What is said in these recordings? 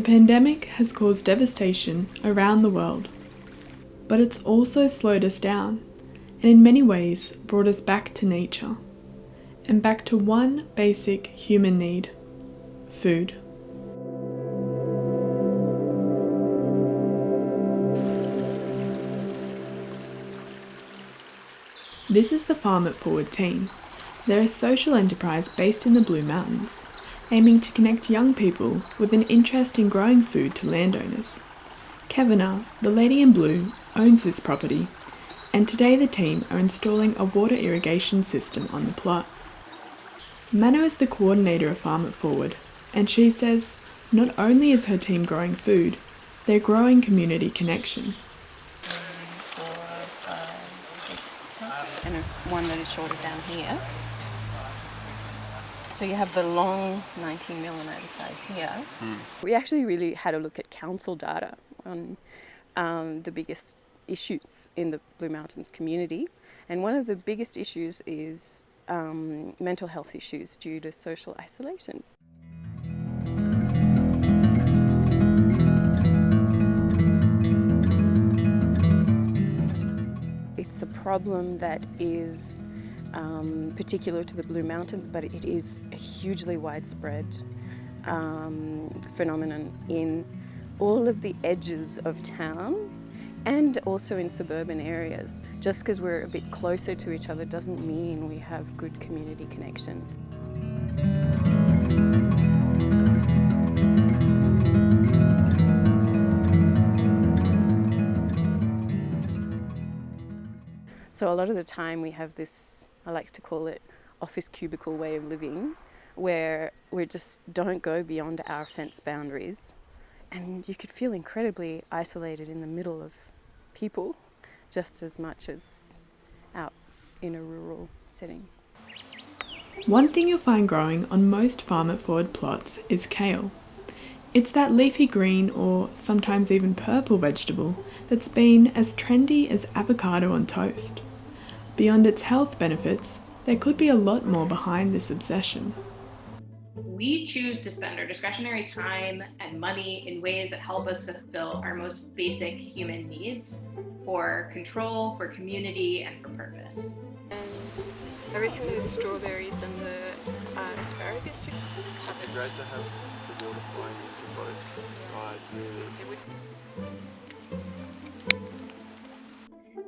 pandemic has caused devastation around the world, but it's also slowed us down and in many ways brought us back to nature and back to one basic human need: food. This is the Farm It Forward team. They're a social enterprise based in the Blue Mountains, aiming to connect young people with an interest in growing food to landowners. Kevina, the lady in blue, owns this property, and today the team are installing a water irrigation system on the plot. Mano is the coordinator of Farm It Forward, and she says not only is her team growing food, they're growing community connection. And one that is shorter down here. So you have the long 19 millimetre side here. We actually really had a look at council data on the biggest issues in the Blue Mountains community. And one of the biggest issues is mental health issues due to social isolation. It's a problem that is particular to the Blue Mountains, but it is a hugely widespread phenomenon in all of the edges of town and also in suburban areas. Just because we're a bit closer to each other doesn't mean we have good community connection. So a lot of the time we have this, I like to call it, office cubicle way of living, where we just don't go beyond our fence boundaries. And you could feel incredibly isolated in the middle of people, just as much as out in a rural setting. One thing you'll find growing on most Farm It Forward plots is kale. It's that leafy green or sometimes even purple vegetable that's been as trendy as avocado on toast. Beyond its health benefits, there could be a lot more behind this obsession. We choose to spend our discretionary time and money in ways that help us fulfill our most basic human needs for control, for community, and for purpose. And I reckon the strawberries and the asparagus. It's great to have the water flowing into both sides.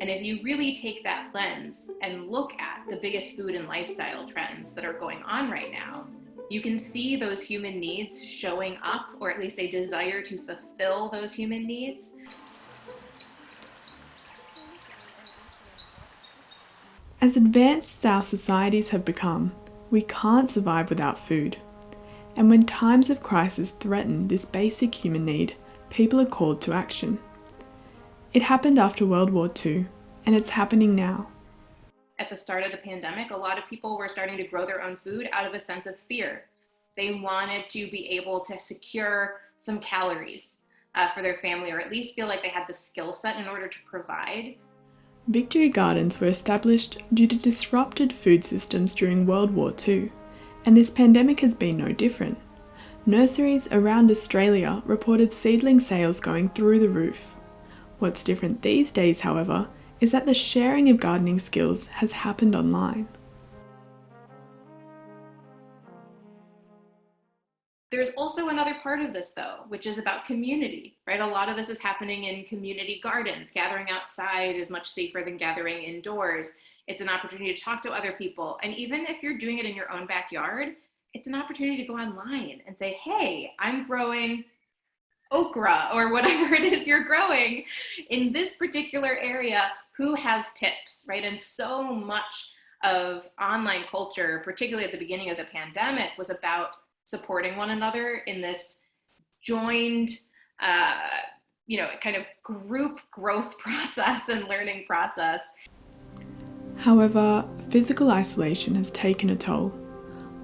And if you really take that lens and look at the biggest food and lifestyle trends that are going on right now, you can see those human needs showing up, or at least a desire to fulfill those human needs. As advanced as our societies have become, we can't survive without food. And when times of crisis threaten this basic human need, people are called to action. It happened after World War II, and it's happening now. At the start of the pandemic, a lot of people were starting to grow their own food out of a sense of fear. They wanted to be able to secure some calories for their family, or at least feel like they had the skill set in order to provide. Victory Gardens were established due to disrupted food systems during World War II, and this pandemic has been no different. Nurseries around Australia reported seedling sales going through the roof. What's different these days, however, is that the sharing of gardening skills has happened online. There's also another part of this, though, which is about community, right? A lot of this is happening in community gardens. Gathering outside is much safer than gathering indoors. It's an opportunity to talk to other people. And even if you're doing it in your own backyard, it's an opportunity to go online and say, hey, I'm growing okra or whatever it is you're growing in this particular area. Who has tips, right? And so much of online culture, particularly at the beginning of the pandemic, was about supporting one another in this joined, kind of group growth process and learning process. However, physical isolation has taken a toll.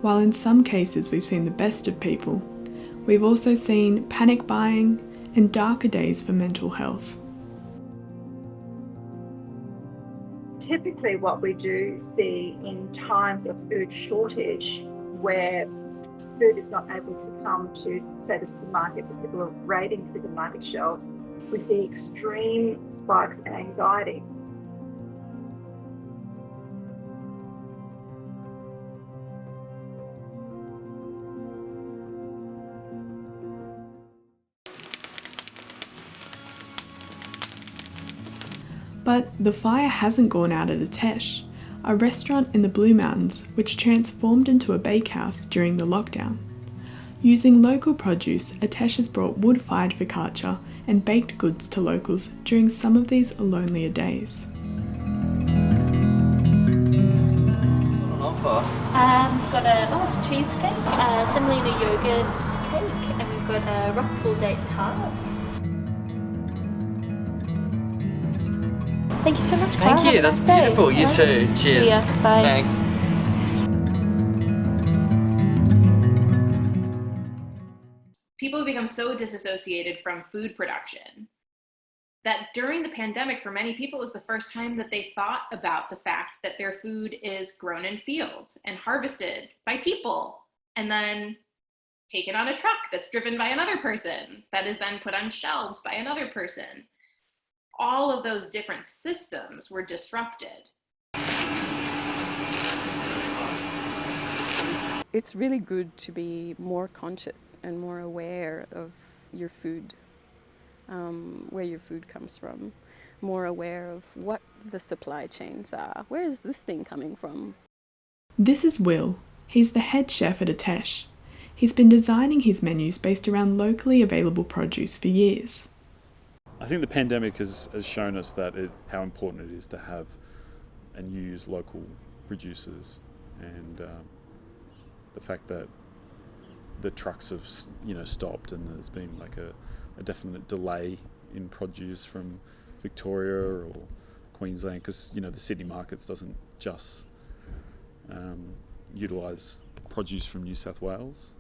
While in some cases we've seen the best of people, we've also seen panic buying and darker days for mental health. Typically what we do see in times of food shortage, where food is not able to come to, say, the supermarkets, and people are raiding supermarket shelves, we see extreme spikes in anxiety. But the fire hasn't gone out at Atesh, a restaurant in the Blue Mountains which transformed into a bakehouse during the lockdown. Using local produce, Atesh has brought wood-fired focaccia and baked goods to locals during some of these lonelier days. We've got a it's cheesecake, semolina yogurt cake, and we've got a rockpool date tart. Thank you so much, Carl. Thank you, that's beautiful. You too. Cheers. See ya. Bye. Thanks. People have become so disassociated from food production that during the pandemic, for many people, it was the first time that they thought about the fact that their food is grown in fields and harvested by people and then taken on a truck that's driven by another person that is then put on shelves by another person. All of those different systems were disrupted. It's really good to be more conscious and more aware of your food, where your food comes from, more aware of what the supply chains are. Where is this thing coming from? This is Will. He's the head chef at Atesh. He's been designing his menus based around locally available produce for years. I think the pandemic has shown us that how important it is to have and use local producers, and the fact that the trucks have stopped and there's been like a definite delay in produce from Victoria or Queensland, because the city markets doesn't just utilise produce from New South Wales.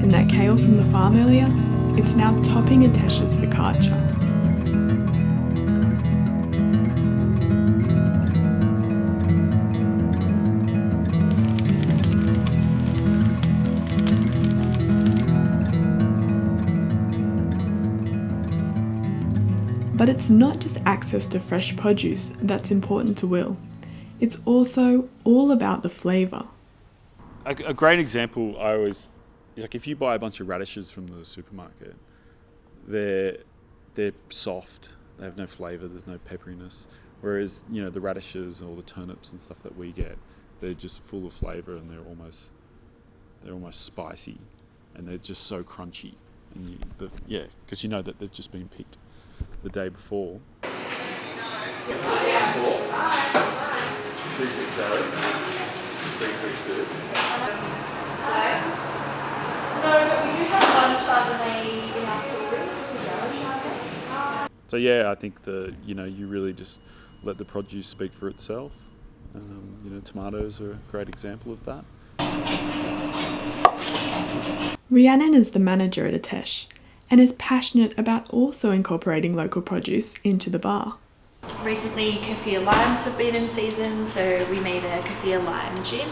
And that kale from the farm earlier, it's now topping Atesh's focaccia. But it's not just access to fresh produce that's important to Will. It's also all about the flavour. A great example is like if you buy a bunch of radishes from the supermarket, they're soft, they have no flavour, there's no pepperiness. Whereas, the radishes or the turnips and stuff that we get, they're just full of flavour and they're almost spicy and they're just so crunchy. And because you know that they've just been picked the day before. So I think you really just let the produce speak for itself. Tomatoes are a great example of that. Rhiannon is the manager at Atesh and is passionate about also incorporating local produce into the bar. Recently, kaffir limes have been in season, so we made a kaffir lime gin.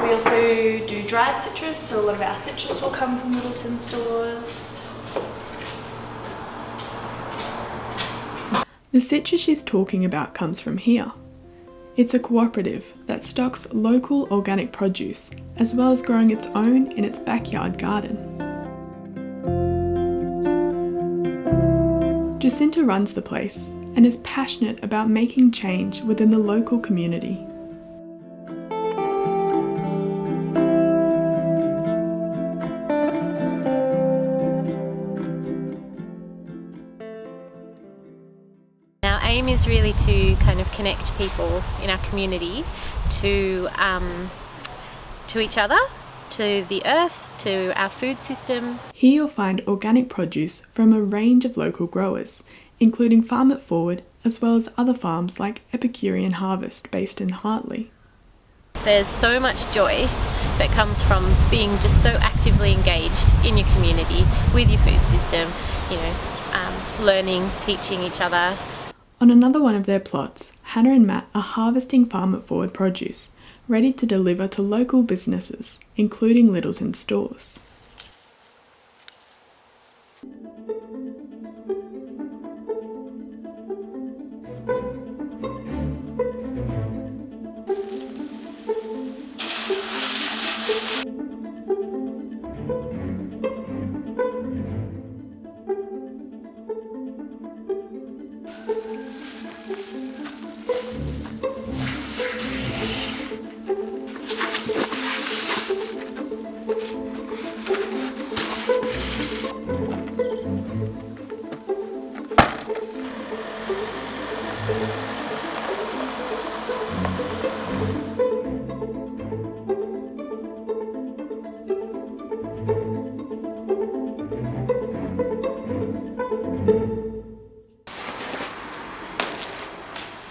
We also do dried citrus, so a lot of our citrus will come from Littleton stores. The citrus she's talking about comes from here. It's a cooperative that stocks local organic produce as well as growing its own in its backyard garden. Jacinta runs the place and is passionate about making change within the local community. Our aim is really to kind of connect people in our community to each other, to the earth, to our food system. Here you'll find organic produce from a range of local growers, including Farm It Forward, as well as other farms like Epicurean Harvest based in Hartley. There's so much joy that comes from being just so actively engaged in your community, with your food system, learning, teaching each other. On another one of their plots, Hannah and Matt are harvesting Farm It Forward produce, ready to deliver to local businesses, including Littleton stores.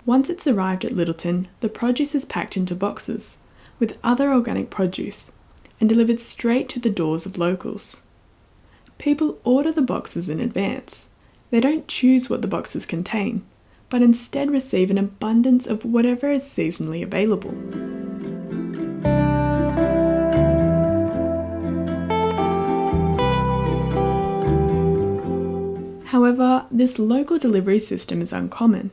Once it's arrived at Littleton, the produce is packed into boxes with other organic produce and delivered straight to the doors of locals. People order the boxes in advance. They don't choose what the boxes contain, but instead receive an abundance of whatever is seasonally available. However, this local delivery system is uncommon.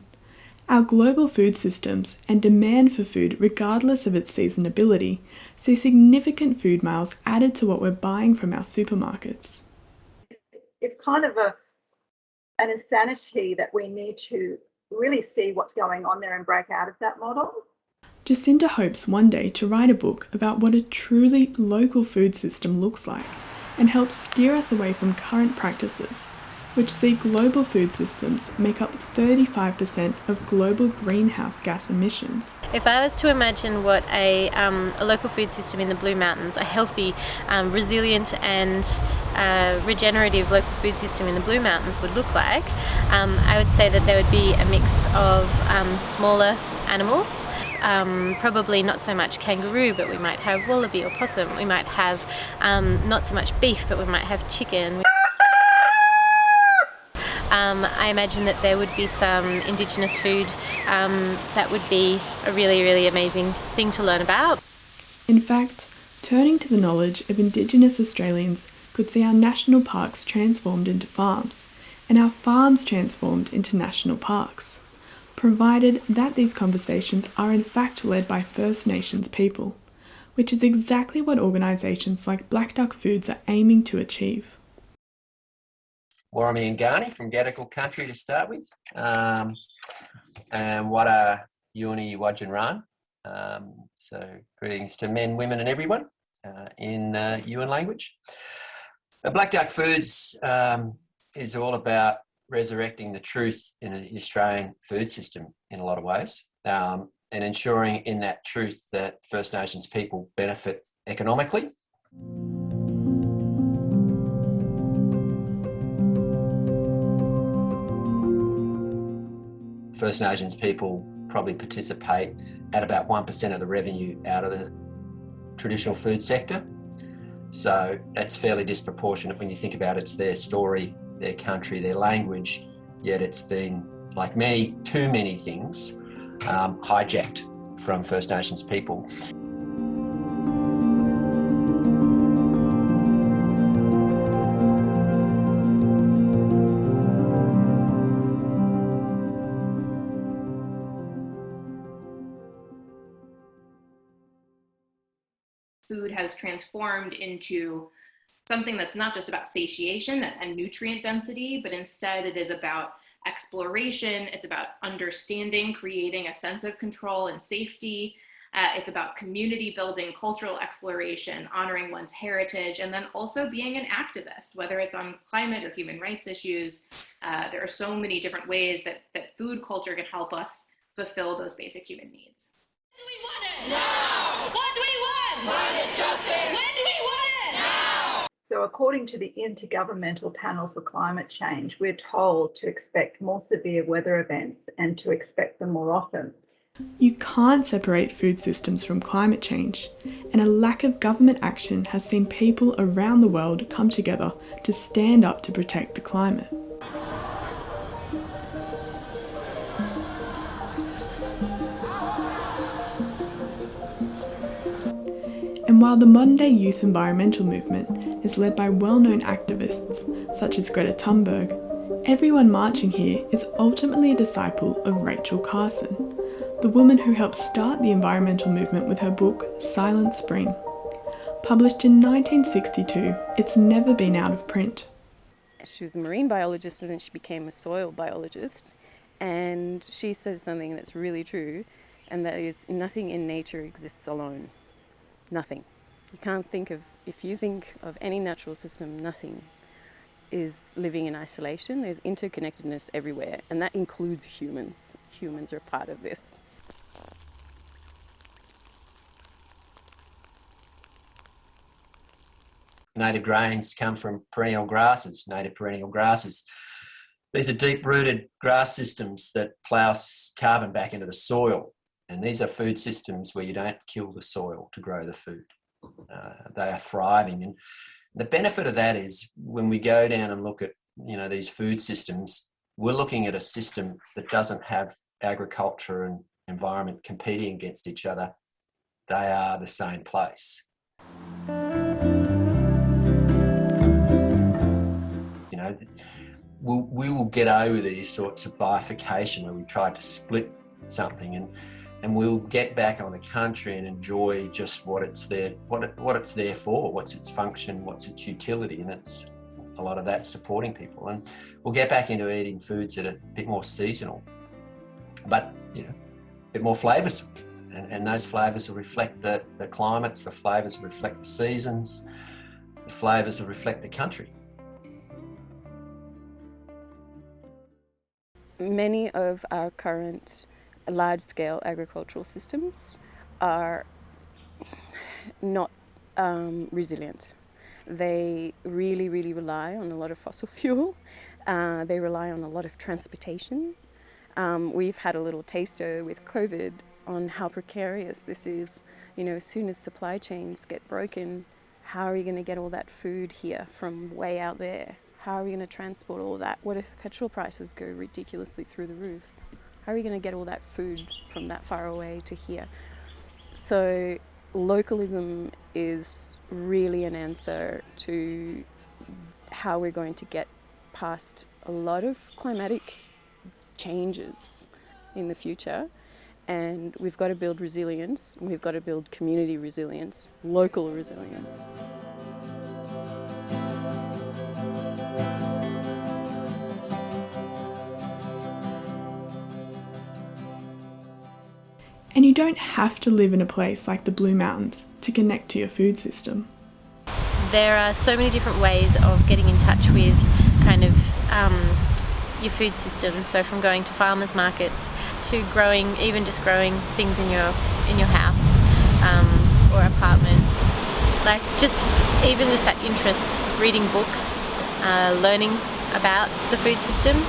Our global food systems and demand for food, regardless of its seasonability, see significant food miles added to what we're buying from our supermarkets. It's kind of an insanity that we need to really see what's going on there and break out of that model. Jacinda hopes one day to write a book about what a truly local food system looks like and help steer us away from current practices, which see global food systems make up 35% of global greenhouse gas emissions. If I was to imagine what a local food system in the Blue Mountains, a healthy, resilient and regenerative local food system in the Blue Mountains would look like, I would say that there would be a mix of smaller animals, probably not so much kangaroo, but we might have wallaby or possum. We might have not so much beef, but we might have chicken. I imagine that there would be some Indigenous food that would be a really, really amazing thing to learn about. In fact, turning to the knowledge of Indigenous Australians could see our national parks transformed into farms, and our farms transformed into national parks, provided that these conversations are in fact led by First Nations people, which is exactly what organisations like Black Duck Foods are aiming to achieve. Warramie and Garni from Gadigal country to start with, and Wada Yuni Wadjanran. So greetings to men, women and everyone in Yuin language. Black Duck Foods is all about resurrecting the truth in the Australian food system in a lot of ways, and ensuring in that truth that First Nations people benefit economically. First Nations people probably participate at about 1% of the revenue out of the traditional food sector. So that's fairly disproportionate when you think about it. It's their story, their country, their language, yet it's been, like too many things, hijacked from First Nations people. Food has transformed into something that's not just about satiation and nutrient density, but instead it is about exploration. It's about understanding, creating a sense of control and safety. It's about community building, cultural exploration, honoring one's heritage, and then also being an activist, whether it's on climate or human rights issues. There are so many different ways that food culture can help us fulfill those basic human needs. When do we want it? Now! What do we want? Climate justice! When do we want it? Now! So according to the Intergovernmental Panel for Climate Change, we're told to expect more severe weather events and to expect them more often. You can't separate food systems from climate change, and a lack of government action has seen people around the world come together to stand up to protect the climate. And while the modern day youth environmental movement is led by well-known activists such as Greta Thunberg, everyone marching here is ultimately a disciple of Rachel Carson, the woman who helped start the environmental movement with her book Silent Spring. Published in 1962, it's never been out of print. She was a marine biologist and then she became a soil biologist, and she says something that's really true, and that is nothing in nature exists alone. Nothing. You can't think of, if you think of any natural system, nothing is living in isolation. There's interconnectedness everywhere, and that includes humans. Humans are part of this. Native grains come from perennial grasses, native perennial grasses. These are deep-rooted grass systems that plough carbon back into the soil. And these are food systems where you don't kill the soil to grow the food. They are thriving. And the benefit of that is when we go down and look at, these food systems, we're looking at a system that doesn't have agriculture and environment competing against each other. They are the same place. We will get over these sorts of bifurcation where we try to split something, and we'll get back on the country and enjoy just what it's there for, what's its function, what's its utility, and it's a lot of that supporting people. And we'll get back into eating foods that are a bit more seasonal, but a bit more flavoursome. And those flavours will reflect the climates, the flavours will reflect the seasons, the flavours will reflect the country. Many of our current large-scale agricultural systems are not resilient. They really, really rely on a lot of fossil fuel. They rely on a lot of transportation. We've had a little taster with COVID on how precarious this is. As soon as supply chains get broken, how are you going to get all that food here from way out there? How are we going to transport all that? What if petrol prices go ridiculously through the roof? How are we going to get all that food from that far away to here? So localism is really an answer to how we're going to get past a lot of climatic changes in the future. And we've got to build resilience, and we've got to build community resilience, local resilience. And you don't have to live in a place like the Blue Mountains to connect to your food system. There are so many different ways of getting in touch with your food system. So from going to farmers markets to growing things in your house or apartment. Just that interest, reading books, learning about the food system.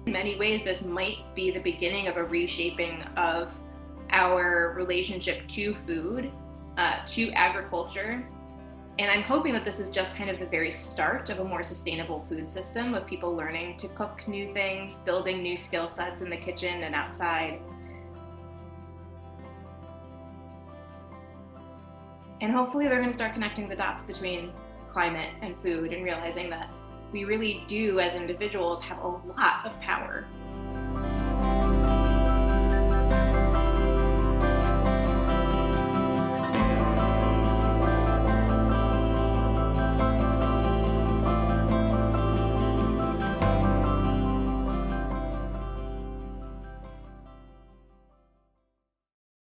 In many ways, this might be the beginning of a reshaping of our relationship to food, to agriculture. And I'm hoping that this is just kind of the very start of a more sustainable food system, of people learning to cook new things, building new skill sets in the kitchen and outside. And hopefully they're going to start connecting the dots between climate and food and realizing that we really do, as individuals, have a lot of power.